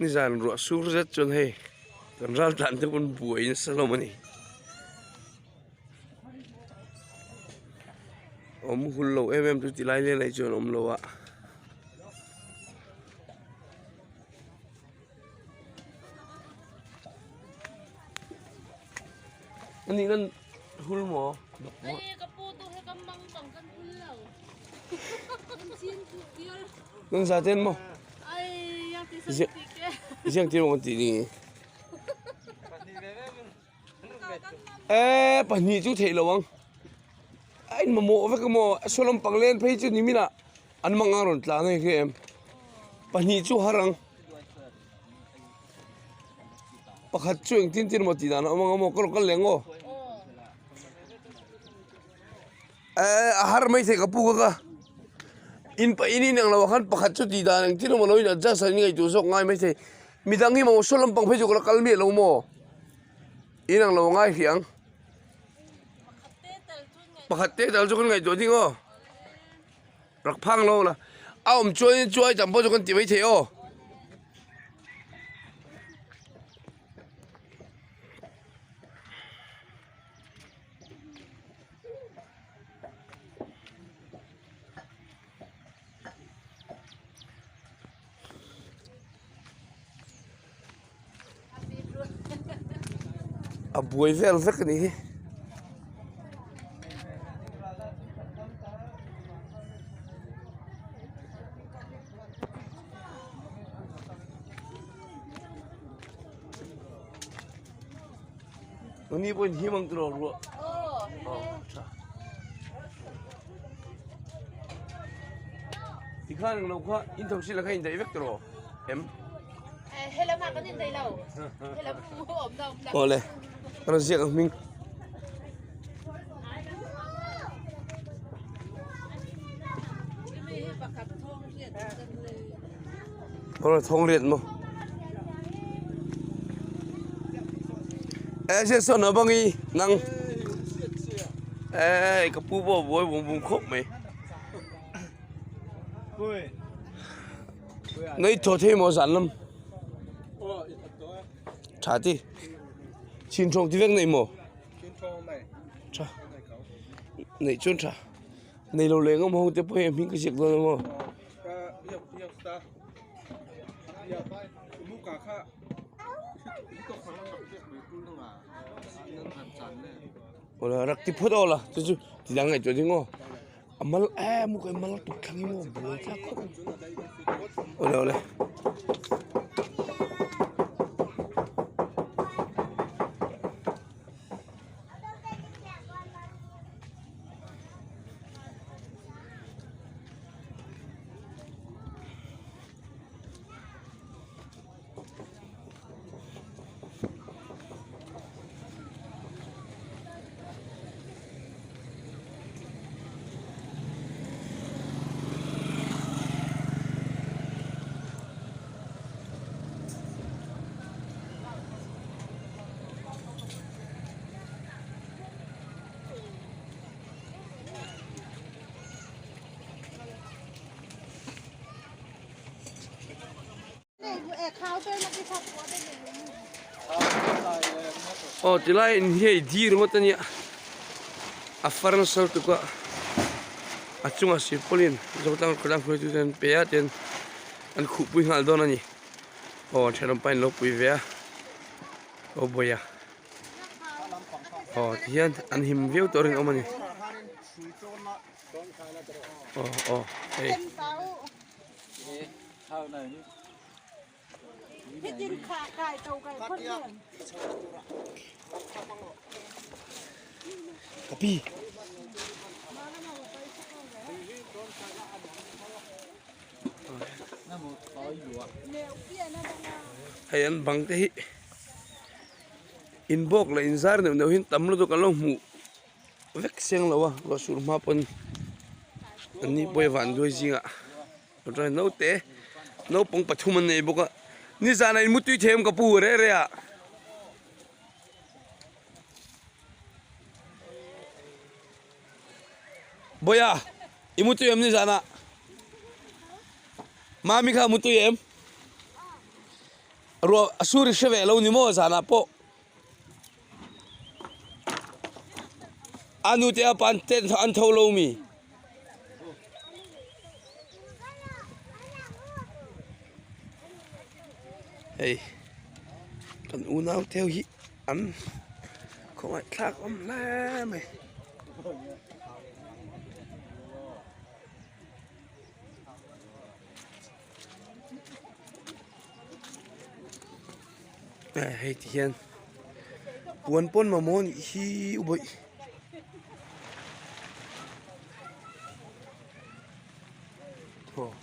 นี่จานรัวสูงจัดจนให้กันรัลตันที่คนป่วยนี่สลบมันนี่อมหุ่นโลตุติไลเล่นจนอมโลอะอันนี้นั่นหุ่นหมอไอ้กระปูตัวให้กำมังต้องกันเพื่อชิ้นสุดเดียวนั่นซาเทนมั้งไอ้ยังติดสติกเสียงที่มันตีนี่ปัญญาจุดเทลวังไอ้มาโม่เวกโม่สลมปังเล่นไปจุดนี้มินะอันมังอารุณตลาดนี่คือเอ็มปัญญาจุดหารังปักหัดจุดทิ้งทิ้งมาตีด้านมังอาโม่ก็รู้กันเลี้ยงโออาหารไม่ใช่กับปูก็อินไปอินี่นั่งเราขันปักหัดจุดตีด้านที่เรามาลอยนั่นจะสั่งยังไงตัวสกง่ายไม่ใช่มีดังที่มันสลมปังไปจุดก็กัลมีเราโม่อินั่งเราง่ายเสียงปกติแต่เราจะคนไงตัวจริงอ๋อรักพังเราละเอาผมช่วยจำพวกจะคนตีไว้เถอะบวยเฟลสักนี่วันนี้เป็นที่มังตรรัวที่ข้างเราก็อินทรีย์ละก็อินได้เวกตรอเอ็มเฮลมาก็นินได้เราเฮลปูอมดำโอ้เลยเราเสียงมิงเราท้องเรียนมั้งเสียส่วนบางอีนังกับผู้บ่บวยบุ้งครบไหมนี่โทษที่มอสันลำชาติชินชงที่เวกในหมอชาในชนชาในโรงเรียนก็มองแต่พอเห็นพิงก็เสียกตัวมั้งโอ้ละรักที่พูดเอาละจู่ๆที่ดังไงจู่ๆงอมามุกไอ้มาตุกขังงอบัวจ้าคนโอ้ละโอ้ที่ไรนี่ดีรู้มั้ยตอนนี้อัฟฟาร์นสอลตุกะอัจฉริยะพลินจะต้องกระดังคุยทุกท่านเปียเต็นอันขุบุยหาดอนั่นนี่โอ้เชลล์ไปลบปุยเวียโอ้บอยอะโอ้ที่ยันอันหิมวิวตัวเรื่องเอามันนี่โอ้เฮ้ยที่จริงขาไก่เต่าไก่คนเดียวกะปีให้อันบังเตะอินบอกเลยอินซาร์เนี่ยเดี๋ยวหินตำรวจกันลงหมู่เวกเสียงแล้ววะเราสูรมาปนอันนี้ป่วยหวานด้วยจริงอ่ะเราจะน้าเตะน้าปงปัทุมันเนี่ยบอกว่านี่จานไหนมุดตุ้ยเทมกับปูเร่อะบอยอิมุตุยเอ็มนี่จานะ Mami ka mutu yem. ro asuri sheve lo ni mo zana po anu te pan ten an thau lo mi hey kan unau theo hi an không ai khác la mày hay tiền buồn pon mà món hi uboi oh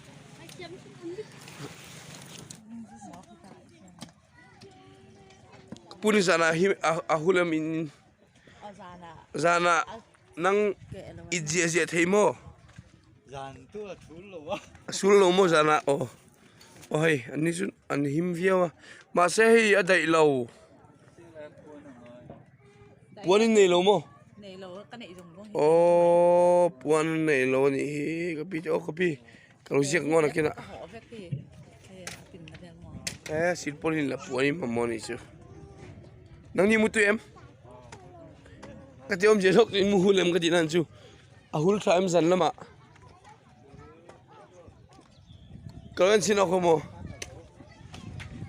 pun sana hi ahulam in zana nang ije thei mo Dàn tu là thú lỗ á. sul lo mo zana oh oh hey ani sun an him viawa ma se hi adai lo puanin nei lo mo Này lỗ cái này dùng luôn. oh puan nei lo ni hi kapi oh kapi kalau siak ngona kena Họ phép thì tìm ra được mà. eh silpolin la puanin mamoni chu nang ni mutu em kati om je thok tin mu hulem kati nan chu ahul tha em zan lama kalan sin ako mo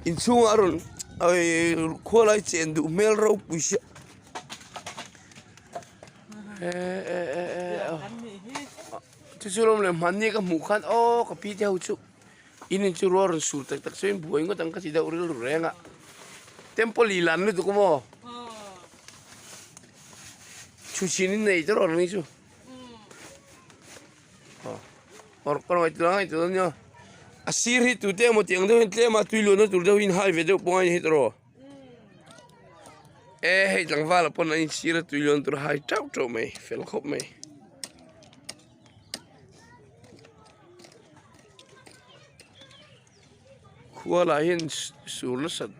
in chung aron ai kholai chen du mel ro puisha chu sulom le manni ka mu khan o ka pi te hu chu in chu ro ron sur tak tak sen buai ngo tang ka si da uril renga tempo lilan lu tu ko mo chu chinin nei to ron ni chu or kon mai tlang ai to nyo asir hi tu te mo tiang de tle ma tu lo no tu do in hai ve do point hi tro hei tlang vala pon in sira tu lo tu hai tau to mai fel khop mai khuala hin sur la sat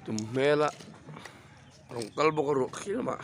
tum mela rong kal bok ro khilma